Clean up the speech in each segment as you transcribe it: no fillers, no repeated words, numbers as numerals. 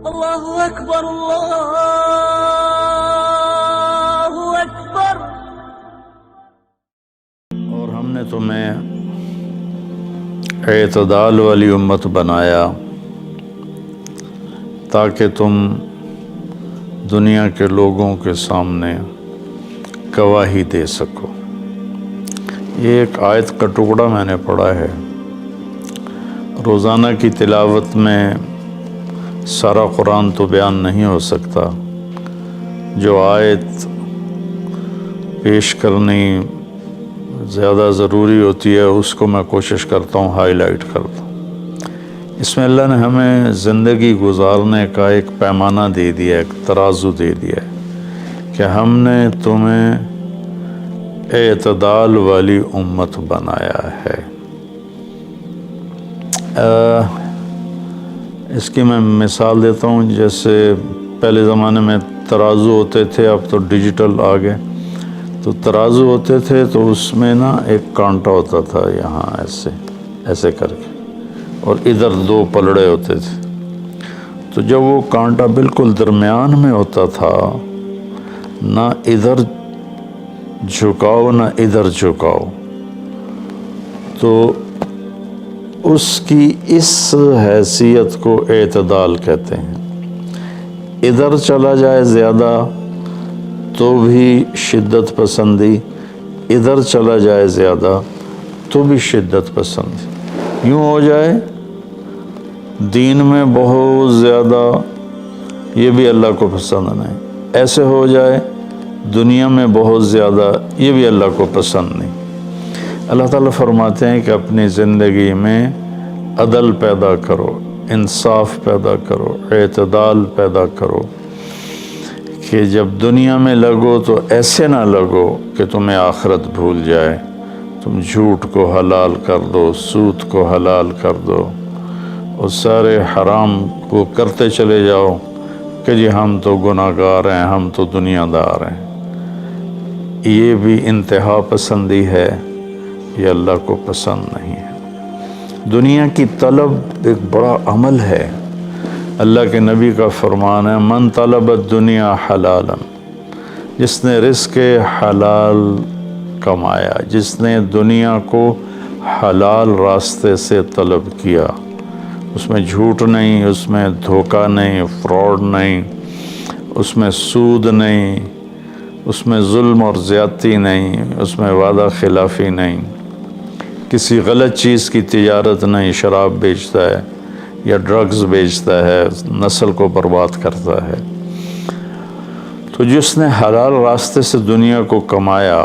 اللہ اکبر اللہ اکبر۔ اور ہم نے تمہیں اعتدال والی امت بنایا تاکہ تم دنیا کے لوگوں کے سامنے گواہی دے سکو۔ یہ ایک آیت کا ٹکڑا میں نے پڑھا ہے۔ روزانہ کی تلاوت میں سارا قرآن تو بیان نہیں ہو سکتا، جو آیت پیش کرنی زیادہ ضروری ہوتی ہے اس کو میں کوشش کرتا ہوں ہائی لائٹ کرتا ہوں۔ اس میں اللہ نے ہمیں زندگی گزارنے کا ایک پیمانہ دے دیا، ایک ترازو دے دیا ہے کہ ہم نے تمہیں اعتدال والی امت بنایا ہے۔ اس کی میں مثال دیتا ہوں، جیسے پہلے زمانے میں ترازو ہوتے تھے، اب تو ڈیجیٹل آ گئے۔ تو ترازو ہوتے تھے تو اس میں نا ایک کانٹا ہوتا تھا یہاں ایسے کر کے، اور ادھر دو پلڑے ہوتے تھے۔ تو جب وہ کانٹا بالکل درمیان میں ہوتا تھا، نہ ادھر جھکاؤ نہ ادھر جھکاؤ، تو اس کی اس حیثیت کو اعتدال کہتے ہیں۔ ادھر چلا جائے زیادہ تو بھی شدت پسندی، ادھر چلا جائے زیادہ تو بھی شدت پسندی۔ یوں ہو جائے دین میں بہت زیادہ، یہ بھی اللہ کو پسند نہیں۔ ایسے ہو جائے دنیا میں بہت زیادہ، یہ بھی اللہ کو پسند نہیں۔ اللہ تعالیٰ فرماتے ہیں کہ اپنی زندگی میں عدل پیدا کرو، انصاف پیدا کرو، اعتدال پیدا کرو، کہ جب دنیا میں لگو تو ایسے نہ لگو کہ تمہیں آخرت بھول جائے، تم جھوٹ کو حلال کر دو، سود کو حلال کر دو، اور سارے حرام کو کرتے چلے جاؤ کہ جی ہم تو گناہ گار ہیں، ہم تو دنیا دار ہیں۔ یہ بھی انتہا پسندی ہے، یہ اللہ کو پسند نہیں ہے۔ دنیا کی طلب ایک بڑا عمل ہے۔ اللہ کے نبی کا فرمان ہے، من طلب الدنیا حلالا، جس نے رزق حلال کمایا، جس نے دنیا کو حلال راستے سے طلب کیا، اس میں جھوٹ نہیں، اس میں دھوکہ نہیں، فراڈ نہیں، اس میں سود نہیں، اس میں ظلم اور زیادتی نہیں، اس میں وعدہ خلافی نہیں، کسی غلط چیز کی تجارت نہیں، شراب بیچتا ہے یا ڈرگز بیچتا ہے، نسل کو برباد کرتا ہے۔ تو جس نے حلال راستے سے دنیا کو کمایا،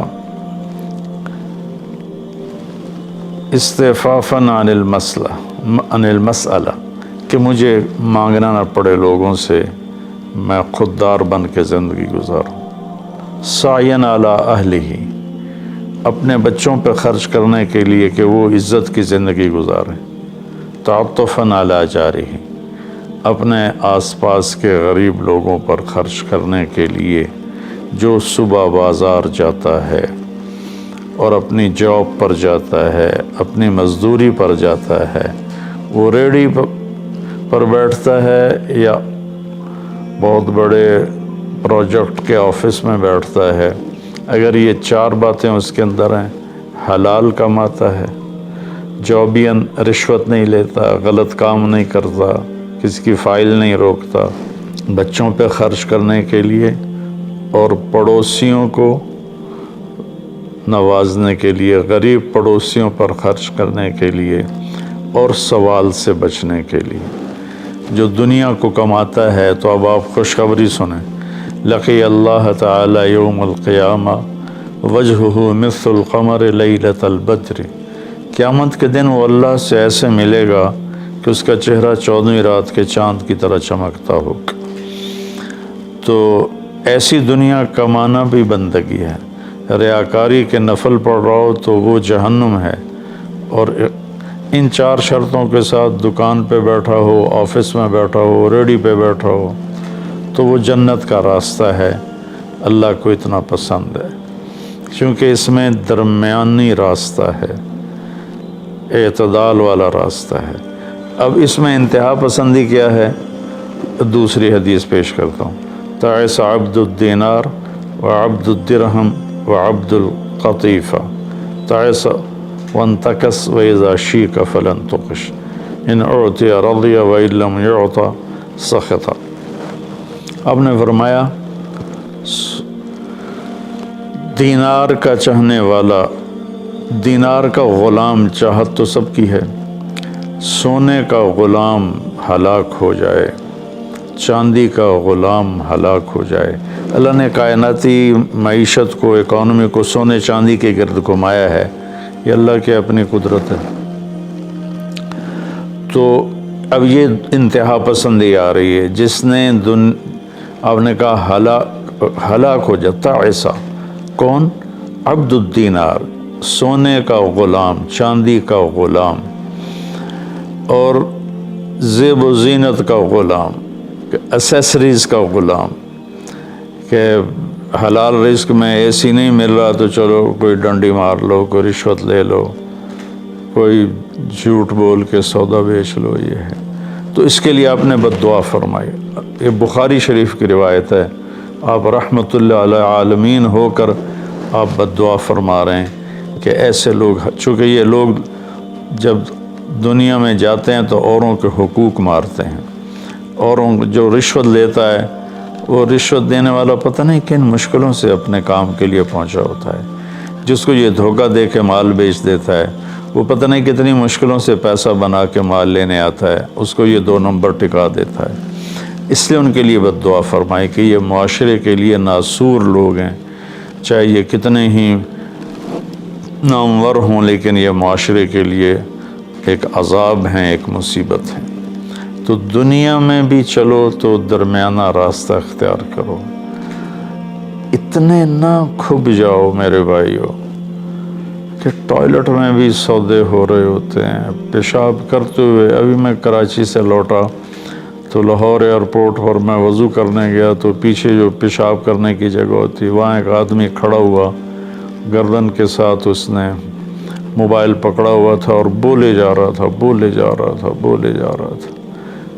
استعفافاً عن المسئلہ، کہ مجھے مانگنا نہ پڑے لوگوں سے، میں خوددار بن کے زندگی گزاروں۔ سعیاً علی اہلہ، اپنے بچوں پہ خرچ کرنے کے لیے کہ وہ عزت کی زندگی گزاریں۔ تعطفاً علی جارہ، اپنے آس پاس کے غریب لوگوں پر خرچ کرنے کے لیے، جو صبح بازار جاتا ہے اور اپنی جاب پر جاتا ہے، اپنی مزدوری پر جاتا ہے، وہ ریڑھی پر بیٹھتا ہے یا بہت بڑے پروجیکٹ کے آفس میں بیٹھتا ہے، اگر یہ چار باتیں اس کے اندر ہیں، حلال کماتا ہے، جابین رشوت نہیں لیتا، غلط کام نہیں کرتا، کسی کی فائل نہیں روکتا، بچوں پہ خرچ کرنے کے لیے اور پڑوسیوں کو نوازنے کے لیے، غریب پڑوسیوں پر خرچ کرنے کے لیے، اور سوال سے بچنے کے لیے۔ جو دنیا کو کماتا ہے، تو اب آپ خوشخبری سنیں، لقی اللہ تعالی یوم القیامہ وجہہ مثل القمر لیلۃ البدر، قیامت کے دن وہ اللہ سے ایسے ملے گا کہ اس کا چہرہ 14ویں رات کے چاند کی طرح چمکتا ہوگا۔ تو ایسی دنیا کمانا بھی بندگی ہے۔ ریاکاری کے نفل پڑھ رہا ہو تو وہ جہنم ہے، اور ان چار شرطوں کے ساتھ دکان پہ بیٹھا ہو، آفس میں بیٹھا ہو، ریڑھی پہ بیٹھا ہو، تو وہ جنت کا راستہ ہے، اللہ کو اتنا پسند ہے، کیونکہ اس میں درمیانی راستہ ہے، اعتدال والا راستہ ہے۔ اب اس میں انتہا پسندی کیا ہے دوسری حدیث پیش کرتا ہوں، تعس عبد الدینار و عبد الدرہم و عبد القطیفہ، تعس وانتکس و اذا شیک فلن تقش، ان اعطی رضی و ان لم یعطا سخطا۔ آپ نے فرمایا دینار کا چاہنے والا، دینار کا غلام چاہت تو سب کی ہے، سونے کا غلام ہلاک ہو جائے، چاندی کا غلام ہلاک ہو جائے۔ اللہ نے کائناتی معیشت کو، اکانومی کو سونے چاندی کے گرد گھمایا ہے، یہ اللہ کی اپنی قدرت ہے۔ تو اب یہ انتہا پسندی آ رہی ہے، جس نے آپ نے کہا ہلاک ہو جاتا ایسا کون؟ عبد الدینار، سونے کا غلام، چاندی کا غلام، اور زیب و زینت کا غلام، اسیسریز کا غلام، کہ حلال رزق میں ایسی نہیں مل رہا تو چلو کوئی ڈنڈی مار لو، کوئی رشوت لے لو، کوئی جھوٹ بول کے سودا بیچ لو، یہ ہے۔ تو اس کے لیے آپ نے بد دعا فرمائی۔ یہ بخاری شریف کی روایت ہے، آپ رحمۃ اللہ علیہ عالمین ہو کر آپ بد دعا فرما رہے ہیں کہ ایسے لوگ، چونکہ یہ لوگ جب دنیا میں جاتے ہیں تو اوروں کے حقوق مارتے ہیں، اوروں جو رشوت لیتا ہے وہ رشوت دینے والا پتہ نہیں کن مشکلوں سے اپنے کام کے لیے پہنچا ہوتا ہے، جس کو یہ دھوکہ دے کے مال بیچ دیتا ہے وہ پتہ نہیں کتنی مشکلوں سے پیسہ بنا کے مال لینے آتا ہے، اس کو یہ 2 نمبر ٹکا دیتا ہے۔ اس لیے ان کے لیے بد دعا فرمائی کہ یہ معاشرے کے لیے ناسور لوگ ہیں، چاہے یہ کتنے ہی نامور ہوں، لیکن یہ معاشرے کے لیے ایک عذاب ہیں، ایک مصیبت ہے۔ تو دنیا میں بھی چلو تو درمیانہ راستہ اختیار کرو، اتنے نہ کھب جاؤ میرے بھائیو کہ ٹوائلٹ میں بھی سودے ہو رہے ہوتے ہیں، پیشاب کرتے ہوئے۔ ابھی میں کراچی سے لوٹا تو لاہور ایئرپورٹ پر میں وضو کرنے گیا تو پیچھے جو پیشاب کرنے کی جگہ ہوتی، وہاں ایک آدمی کھڑا ہوا، گردن کے ساتھ اس نے موبائل پکڑا ہوا تھا اور بولے جا رہا تھا، بولے جا رہا تھا، بولے جا رہا تھا۔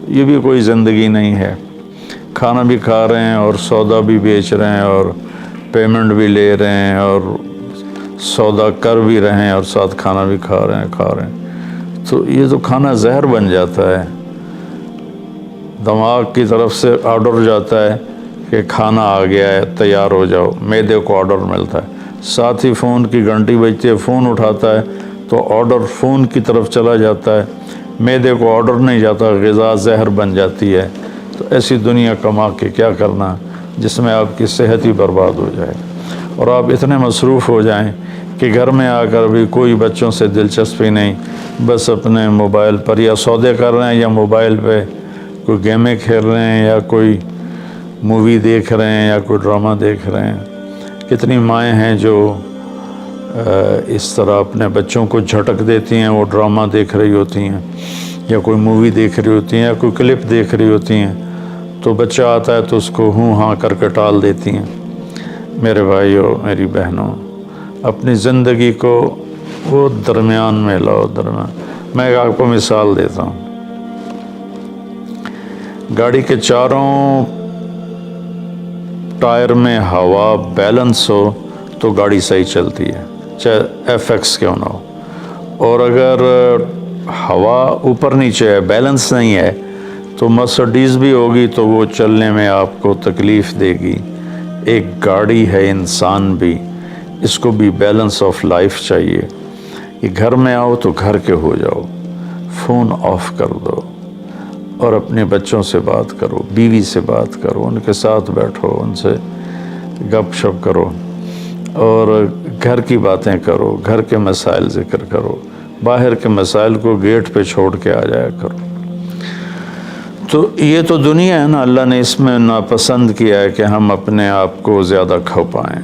یہ بھی کوئی زندگی نہیں ہے، کھانا بھی کھا رہے ہیں اور سودا بھی بیچ رہے ہیں اور پیمنٹ بھی لے رہے ہیں اور سودا کر بھی رہے ہیں اور ساتھ کھانا بھی کھا رہے ہیں۔ تو یہ تو کھانا زہر بن جاتا ہے، دماغ کی طرف سے آرڈر جاتا ہے کہ کھانا آ گیا ہے، تیار ہو جاؤ، معدے کو آرڈر ملتا ہے، ساتھ ہی فون کی گھنٹی بجتی ہے، فون اٹھاتا ہے تو آرڈر فون کی طرف چلا جاتا ہے، معدے کو آرڈر نہیں جاتا، غذا زہر بن جاتی ہے۔ تو ایسی دنیا کما کے کیا کرنا جس میں آپ کی صحت ہی برباد ہو جائے اور آپ اتنے مصروف ہو جائیں کہ گھر میں آ کر بھی کوئی بچوں سے دلچسپی نہیں، بس اپنے موبائل پر یا سودے کر رہے ہیں یا موبائل پہ کوئی گیمیں کھیل رہے ہیں یا کوئی مووی دیکھ رہے ہیں یا کوئی ڈرامہ دیکھ رہے ہیں۔ کتنی مائیں ہیں جو اس طرح اپنے بچوں کو جھٹک دیتی ہیں، وہ ڈرامہ دیکھ رہی ہوتی ہیں یا کوئی مووی دیکھ رہی ہوتی ہیں یا کوئی کلپ دیکھ رہی ہوتی ہیں، تو بچہ آتا ہے تو اس کو ہوں ہاں کر کے ٹال دیتی ہیں۔ میرے بھائیوں، میری بہنوں، اپنی زندگی کو وہ درمیان میں لاؤ، درمیان۔ میں ایک آپ کو مثال دیتا ہوں، گاڑی کے چاروں ٹائر میں ہوا بیلنس ہو تو گاڑی صحیح چلتی ہے، چاہے ایف ایکس کیوں نہ ہو، اور اگر ہوا اوپر نیچے ہے، بیلنس نہیں ہے، تو مرسڈیز بھی ہوگی تو وہ چلنے میں آپ کو تکلیف دے گی۔ ایک گاڑی ہے، انسان بھی، اس کو بھی بیلنس آف لائف چاہیے۔ کہ گھر میں آؤ تو گھر کے ہو جاؤ، فون آف کر دو اور اپنے بچوں سے بات کرو، بیوی سے بات کرو، ان کے ساتھ بیٹھو، ان سے گپ شپ کرو اور گھر کی باتیں کرو، گھر کے مسائل ذکر کرو، باہر کے مسائل کو گیٹ پہ چھوڑ کے آ جایا کرو۔ تو یہ تو دنیا ہے نا، اللہ نے اس میں ناپسند کیا ہے کہ ہم اپنے آپ کو زیادہ کھو پائیں،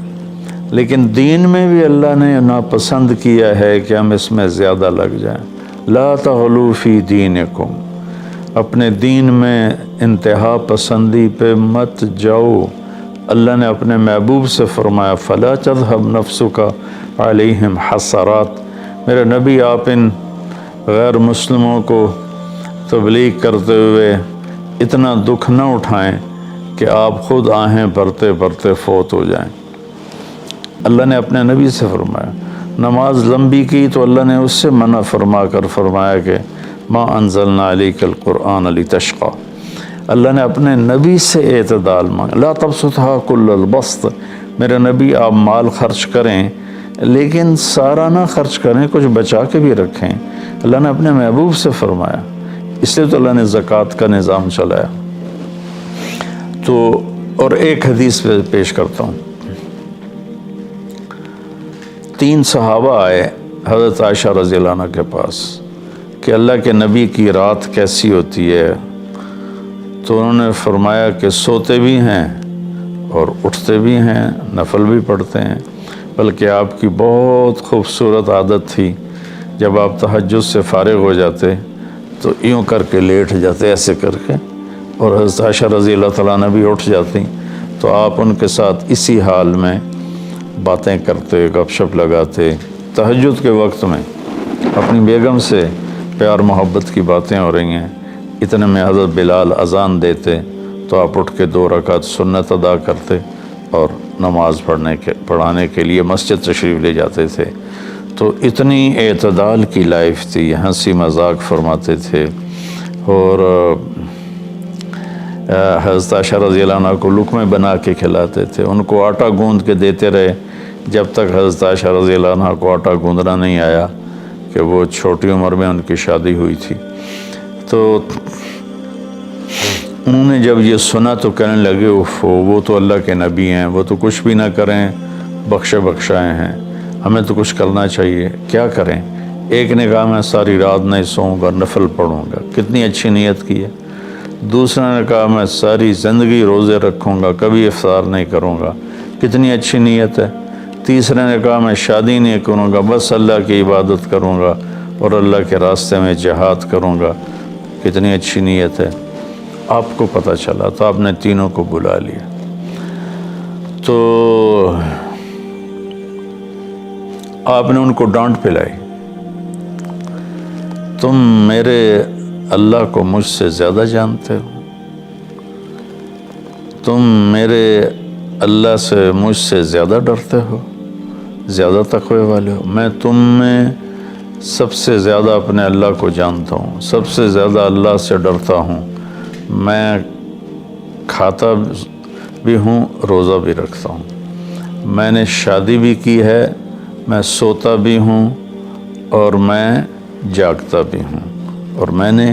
لیکن دین میں بھی اللہ نے ناپسند کیا ہے کہ ہم اس میں زیادہ لگ جائیں۔ لا تغلوا فی دینکم، اپنے دین میں انتہا پسندی پہ مت جاؤ۔ اللہ نے اپنے محبوب سے فرمایا فلا تذهب نفسك علیہم حسرات، میرے نبی آپ ان غیر مسلموں کو تبلیغ کرتے ہوئے اتنا دکھ نہ اٹھائیں کہ آپ خود آہیں پڑھتے پڑھتے فوت ہو جائیں۔ اللہ نے اپنے نبی سے فرمایا، نماز لمبی کی تو اللہ نے اس سے منع فرما کر فرمایا کہ ما انزلنا علیک القرآن لتشقی۔ اللہ نے اپنے نبی سے اعتدال مانگا، لا تبسطھا کل البسط، میرے نبی آپ مال خرچ کریں لیکن سارا نہ خرچ کریں، کچھ بچا کے بھی رکھیں۔ اللہ نے اپنے محبوب سے فرمایا، اس لیے تو اللہ نے زکوٰۃ کا نظام چلایا۔ تو اور ایک حدیث پہ پیش کرتا ہوں، 3 صحابہ آئے حضرت عائشہ رضی اللہ عنہ کے پاس کہ اللہ کے نبی کی رات کیسی ہوتی ہے، تو انہوں نے فرمایا کہ سوتے بھی ہیں اور اٹھتے بھی ہیں، نفل بھی پڑھتے ہیں، بلکہ آپ کی بہت خوبصورت عادت تھی، جب آپ تہجد سے فارغ ہو جاتے تو یوں کر کے لیٹ جاتے، ایسے کر کے، اور حضرت عائشہ رضی اللہ تعالیٰ عنہ بھی اٹھ جاتی تو آپ ان کے ساتھ اسی حال میں باتیں کرتے، گپ شپ لگاتے۔ تہجد کے وقت میں اپنی بیگم سے پیار محبت کی باتیں ہو رہی ہیں، اتنے میں حضرت بلال اذان دیتے تو آپ اٹھ کے 2 رکعت سنت ادا کرتے اور نماز پڑھانے کے لیے مسجد تشریف لے جاتے تھے۔ تو اتنی اعتدال کی لائف تھی، ہنسی مذاق فرماتے تھے، اور حضرت عائشہ رضی اللہ عنہ کو لقمے بنا کے کھلاتے تھے، ان کو آٹا گوندھ کے دیتے رہے جب تک حضرت عائشہ رضی اللہ عنہ کو آٹا گوندھنا نہیں آیا، کہ وہ چھوٹی عمر میں ان کی شادی ہوئی تھی۔ تو انہوں نے جب یہ سنا تو کہنے لگے، وہ تو اللہ کے نبی ہیں، وہ تو کچھ بھی نہ کریں، بخشے بخشائے ہیں، ہمیں تو کچھ کرنا چاہیے، کیا کریں؟ ایک نے کہا میں ساری رات نہیں سوؤں گا، نفل پڑھوں گا، کتنی اچھی نیت کی ہے۔ دوسرے نے کہا میں ساری زندگی روزے رکھوں گا، کبھی افطار نہیں کروں گا، کتنی اچھی نیت ہے۔ تیسرے نے کہا میں شادی نہیں کروں گا، بس اللہ کی عبادت کروں گا اور اللہ کے راستے میں جہاد کروں گا، کتنی اچھی نیت ہے۔ آپ کو پتہ چلا تو آپ نے تینوں کو بلا لیا، تو آپ نے ان کو ڈانٹ پلائی، تم میرے اللہ کو مجھ سے زیادہ جانتے ہو، تم میرے اللہ سے مجھ سے زیادہ ڈرتے ہو، زیادہ تقوی والے ہو، میں تم میں سب سے زیادہ اپنے اللہ کو جانتا ہوں، سب سے زیادہ اللہ سے ڈرتا ہوں، میں کھاتا بھی ہوں، روزہ بھی رکھتا ہوں، میں نے شادی بھی کی ہے، میں سوتا بھی ہوں اور میں جاگتا بھی ہوں، اور میں نے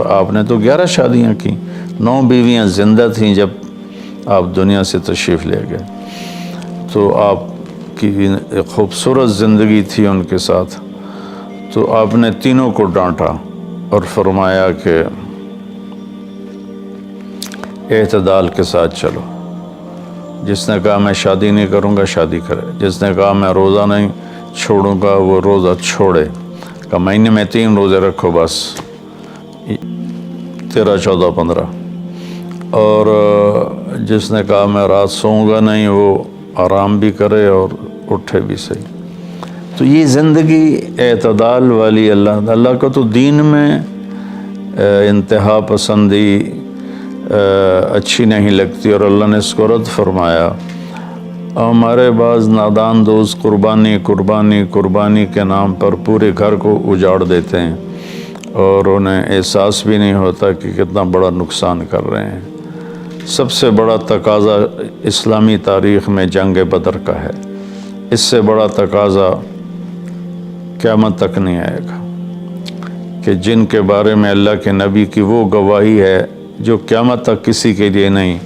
آپ نے تو 11 شادیاں کی، 9 بیویاں زندہ تھیں جب آپ دنیا سے تشریف لے گئے، تو آپ کی ایک خوبصورت زندگی تھی ان کے ساتھ۔ تو آپ نے تینوں کو ڈانٹا اور فرمایا کہ اعتدال کے ساتھ چلو، جس نے کہا میں شادی نہیں کروں گا شادی کرے، جس نے کہا میں روزہ نہیں چھوڑوں گا وہ روزہ چھوڑے، کہ مہینے میں 3 روزے رکھو بس، 13، 14، 15، اور جس نے کہا میں رات سوؤں گا نہیں وہ آرام بھی کرے اور اٹھے بھی صحیح۔ تو یہ زندگی اعتدال والی، اللہ کا تو دین میں انتہا پسندی اچھی نہیں لگتی، اور اللہ نے اس کو رد فرمایا۔ ہمارے بعض نادان دوست قربانی قربانی قربانی کے نام پر پورے گھر کو اجاڑ دیتے ہیں، اور انہیں احساس بھی نہیں ہوتا کہ کتنا بڑا نقصان کر رہے ہیں۔ سب سے بڑا تقاضا اسلامی تاریخ میں جنگ بدر کا ہے، اس سے بڑا تقاضا قیامت تک نہیں آئے گا، کہ جن کے بارے میں اللہ کے نبی کی وہ گواہی ہے جو قیامت تک کسی کے لیے نہیں،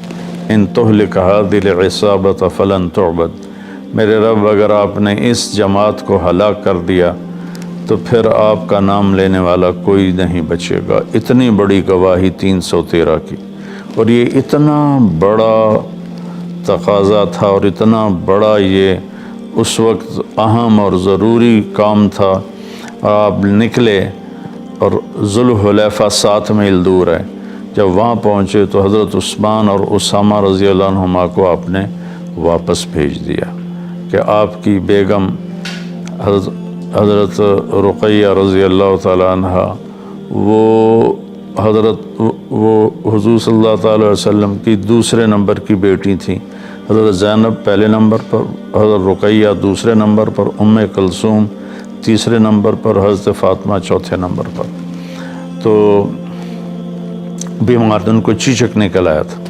ان تہلک هذه العصابة فلن تعبد، میرے رب اگر آپ نے اس جماعت کو ہلاک کر دیا تو پھر آپ کا نام لینے والا کوئی نہیں بچے گا۔ اتنی بڑی گواہی 313 کی، اور یہ اتنا بڑا تقاضا تھا اور اتنا بڑا یہ اس وقت اہم اور ضروری کام تھا۔ آپ نکلے اور ذوالحلیفہ 7 میل دور ہے، جب وہاں پہنچے تو حضرت عثمان اور اسامہ رضی اللہ عنہما کو آپ نے واپس بھیج دیا، کہ آپ کی بیگم حضرت رقیہ رضی اللہ تعالیٰ عنہ وہ حضرت وہ حضور صلی اللہ تعالی علیہ وسلم کی دوسرے نمبر کی بیٹی تھیں، حضرت زینب پہلے نمبر پر، حضرت رقیہ دوسرے نمبر پر، ام کلثوم تیسرے نمبر پر، حضرت فاطمہ چوتھے نمبر پر۔ تو بیمار، ان کو چیچک نکل آیا تھا،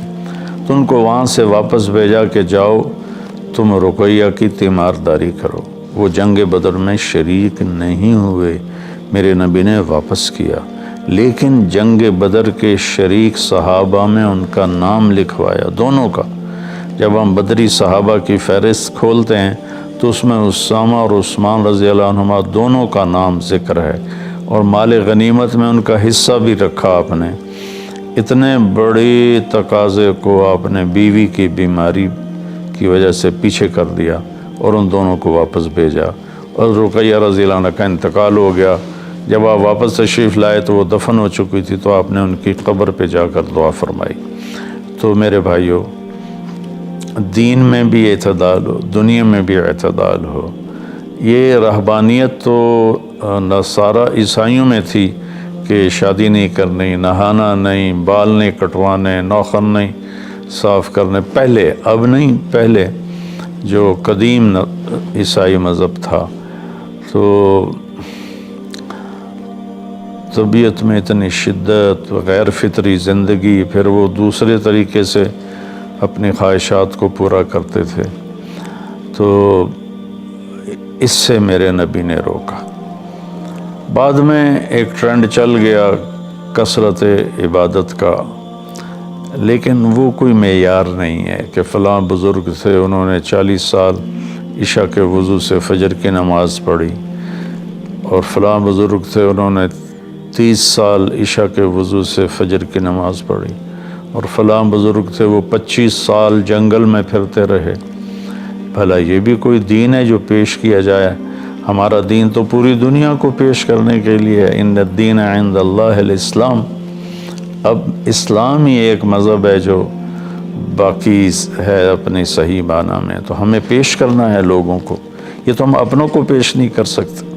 تو ان کو وہاں سے واپس بھیجا کہ جاؤ تم رقیہ کی تیمارداری کرو۔ وہ جنگ بدر میں شریک نہیں ہوئے، میرے نبی نے واپس کیا، لیکن جنگ بدر کے شریک صحابہ میں ان کا نام لکھوایا، دونوں کا۔ جب ہم بدری صحابہ کی فہرست کھولتے ہیں تو اس میں اسامہ اور عثمان رضی اللہ عنہما دونوں کا نام ذکر ہے، اور مال غنیمت میں ان کا حصہ بھی رکھا آپ نے۔ اتنے بڑے تقاضے کو آپ نے بیوی کی بیماری کی وجہ سے پیچھے کر دیا اور ان دونوں کو واپس بھیجا، اور رقیہ رضی اللہ عنہ کا انتقال ہو گیا۔ جب آپ واپس تشریف لائے تو وہ دفن ہو چکی تھی، تو آپ نے ان کی قبر پہ جا کر دعا فرمائی۔ تو میرے بھائیوں، دین میں بھی اعتدال ہو، دنیا میں بھی اعتدال ہو۔ یہ رہبانیت تو نصارہ عیسائیوں میں تھی کہ شادی نہیں کرنی، نہانا نہیں، بال نہیں کٹوانے، ناخن نہیں صاف کرنے، پہلے، اب نہیں، پہلے جو قدیم عیسائی مذہب تھا۔ تو طبیعت میں اتنی شدت، غیر فطری زندگی، پھر وہ دوسرے طریقے سے اپنی خواہشات کو پورا کرتے تھے، تو اس سے میرے نبی نے روکا۔ بعد میں ایک ٹرینڈ چل گیا کثرت عبادت کا، لیکن وہ کوئی معیار نہیں ہے کہ فلاں بزرگ تھے، انہوں نے 40 سال عشاء کے وضو سے فجر کی نماز پڑھی، اور فلاں بزرگ تھے، انہوں نے 30 سال عشاء کے وضو سے فجر کی نماز پڑھی، اور فلاں بزرگ تھے وہ 25 سال جنگل میں پھرتے رہے۔ بھلا یہ بھی کوئی دین ہے جو پیش کیا جائے؟ ہمارا دین تو پوری دنیا کو پیش کرنے کے لیے ہے۔ ان الدین عند اللہ الاسلام۔ اب اسلام ہی ایک مذہب ہے جو باقی ہے اپنی صحیح معنی میں، تو ہمیں پیش کرنا ہے لوگوں کو، یہ تو ہم اپنوں کو پیش نہیں کر سکتے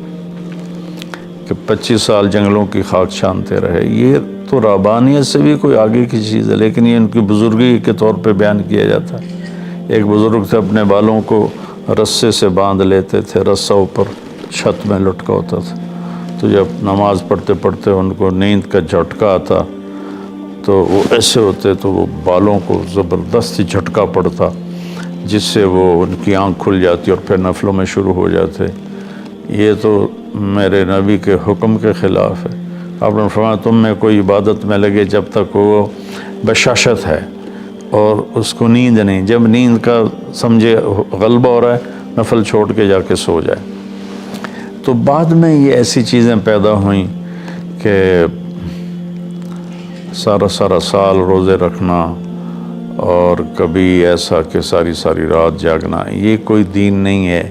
کہ 25 سال جنگلوں کی خاک چھانتے رہے۔ یہ تو رہبانیت سے بھی کوئی آگے کی چیز ہے، لیکن یہ ان کی بزرگی کے طور پہ بیان کیا جاتا ہے۔ ایک بزرگ تھے، اپنے بالوں کو رسے سے باندھ لیتے تھے، رسہ اوپر چھت میں لٹکا ہوتا تھا، تو جب نماز پڑھتے پڑھتے ان کو نیند کا جھٹکا آتا تو وہ ایسے ہوتے تو وہ بالوں کو زبردستی جھٹکا پڑتا، جس سے وہ ان کی آنکھ کھل جاتی اور پھر نفلوں میں شروع ہو جاتے۔ یہ تو میرے نبی کے حکم کے خلاف ہے۔ آپ نے فرمایا تم میں کوئی عبادت میں لگے جب تک وہ بشاشت ہے اور اس کو نیند نہیں، جب نیند کا سمجھے غلبہ ہو رہا ہے نفل چھوڑ کے جا کے سو جائے۔ تو بعد میں یہ ایسی چیزیں پیدا ہوئیں کہ سارا سال روزے رکھنا، اور کبھی ایسا کہ ساری رات جاگنا، یہ کوئی دین نہیں ہے،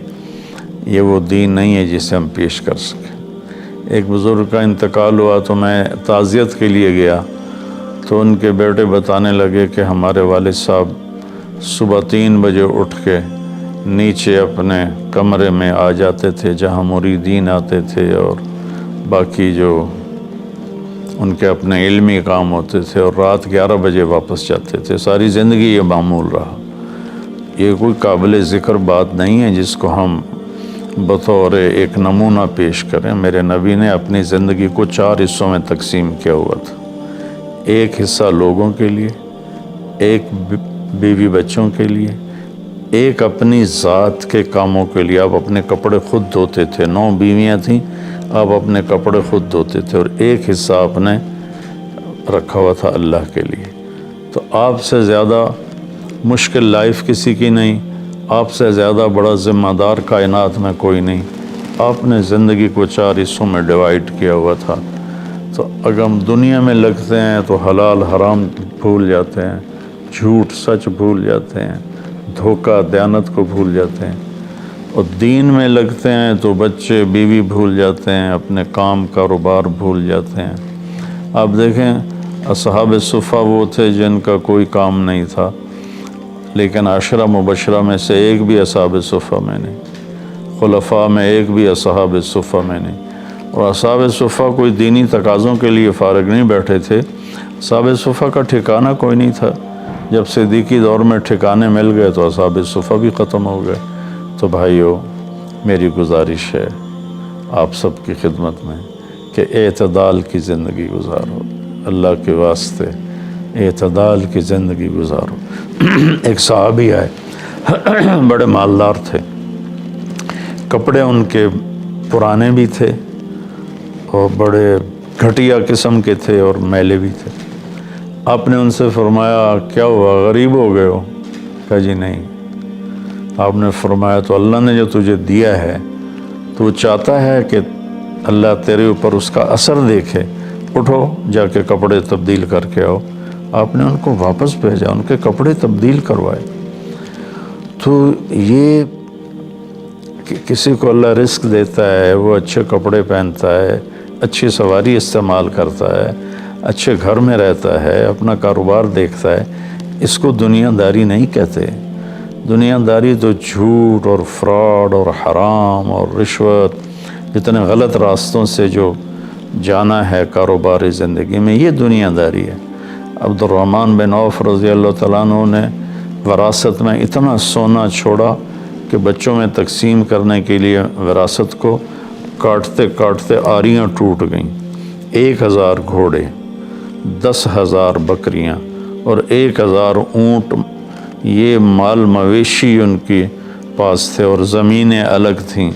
یہ وہ دین نہیں ہے جسے ہم پیش کر سکیں۔ ایک بزرگ کا انتقال ہوا تو میں تعزیت کے لیے گیا، تو ان کے بیٹے بتانے لگے کہ ہمارے والد صاحب صبح 3 بجے اٹھ کے نیچے اپنے کمرے میں آ جاتے تھے جہاں مریدین آتے تھے اور باقی جو ان کے اپنے علمی کام ہوتے تھے، اور رات 11 بجے واپس جاتے تھے۔ ساری زندگی یہ معمول رہا۔ یہ کوئی قابل ذکر بات نہیں ہے جس کو ہم بطور ایک نمونہ پیش کریں۔ میرے نبی نے اپنی زندگی کو 4 حصوں میں تقسیم کیا ہوا تھا۔ ایک حصہ لوگوں کے لیے، ایک بیوی بچوں کے لیے، ایک اپنی ذات کے کاموں کے لیے۔ آپ اپنے کپڑے خود دھوتے تھے، 9 بیویاں تھیں، آپ اپنے کپڑے خود دھوتے تھے، اور ایک حصہ آپ نے رکھا ہوا تھا اللہ کے لیے۔ تو آپ سے زیادہ مشکل لائف کسی کی نہیں، آپ سے زیادہ بڑا ذمہ دار کائنات میں کوئی نہیں۔ آپ نے زندگی کو 4 حصوں میں ڈیوائیڈ کیا ہوا تھا۔ تو اگر ہم دنیا میں لگتے ہیں تو حلال حرام بھول جاتے ہیں، جھوٹ سچ بھول جاتے ہیں، دھوکہ دیانت کو بھول جاتے ہیں، اور دین میں لگتے ہیں تو بچے بیوی بھول جاتے ہیں، اپنے کام کاروبار بھول جاتے ہیں۔ آپ دیکھیں اصحاب صفہ وہ تھے جن کا کوئی کام نہیں تھا، لیکن 10 مبشرہ میں سے ایک بھی اصحاب صفہ میں نہیں، خلفاء میں ایک بھی اصحاب صفہ میں نہیں، اور اصحاب صفہ کوئی دینی تقاضوں کے لیے فارغ نہیں بیٹھے تھے، اصحاب صفہ کا ٹھکانہ کوئی نہیں تھا۔ جب صدیقی دور میں ٹھکانے مل گئے تو اصحاب صفہ بھی ختم ہو گئے۔ تو بھائیو، میری گزارش ہے آپ سب کی خدمت میں کہ اعتدال کی زندگی گزارو، اللہ کے واسطے اعتدال کی زندگی گزارو۔ ایک صحابی آئے، بڑے مالدار تھے، کپڑے ان کے پرانے بھی تھے اور بڑے گھٹیا قسم کے تھے اور میلے بھی تھے۔ آپ نے ان سے فرمایا کیا ہوا، غریب ہو گئے ہو؟ کہا جی نہیں۔ آپ نے فرمایا تو اللہ نے جو تجھے دیا ہے تو وہ چاہتا ہے کہ اللہ تیرے اوپر اس کا اثر دیکھے، اٹھو جا کے کپڑے تبدیل کر کے آؤ۔ آپ نے ان کو واپس بھیجا، ان کے کپڑے تبدیل کروائے۔ تو یہ کہ کسی کو اللہ رزق دیتا ہے، وہ اچھے کپڑے پہنتا ہے، اچھی سواری استعمال کرتا ہے، اچھے گھر میں رہتا ہے، اپنا کاروبار دیکھتا ہے، اس کو دنیا داری نہیں کہتے۔ دنیا داری تو جھوٹ اور فراڈ اور حرام اور رشوت، جتنے غلط راستوں سے جو جانا ہے کاروباری زندگی میں، یہ دنیا داری ہے۔ عبد الرحمن بن عوف رضی اللہ تعالیٰ عنہ نے وراثت میں اتنا سونا چھوڑا کہ بچوں میں تقسیم کرنے کے لیے وراثت کو کاٹتے کاٹتے آریاں ٹوٹ گئیں۔ 1000 گھوڑے، 10,000 بکریاں اور 1000 اونٹ، یہ مال مویشی ان کے پاس تھے، اور زمینیں الگ تھیں،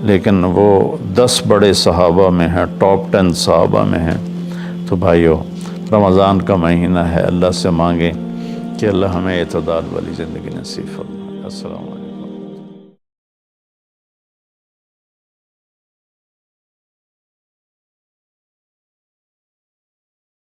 لیکن وہ 10 بڑے صحابہ میں ہیں، ٹاپ 10 صحابہ میں ہیں۔ تو بھائیو، رمضان کا مہینہ ہے، اللہ سے مانگیں کہ اللہ ہمیں اعتدال والی زندگی نصیب فرمائے۔ السلام علیکم۔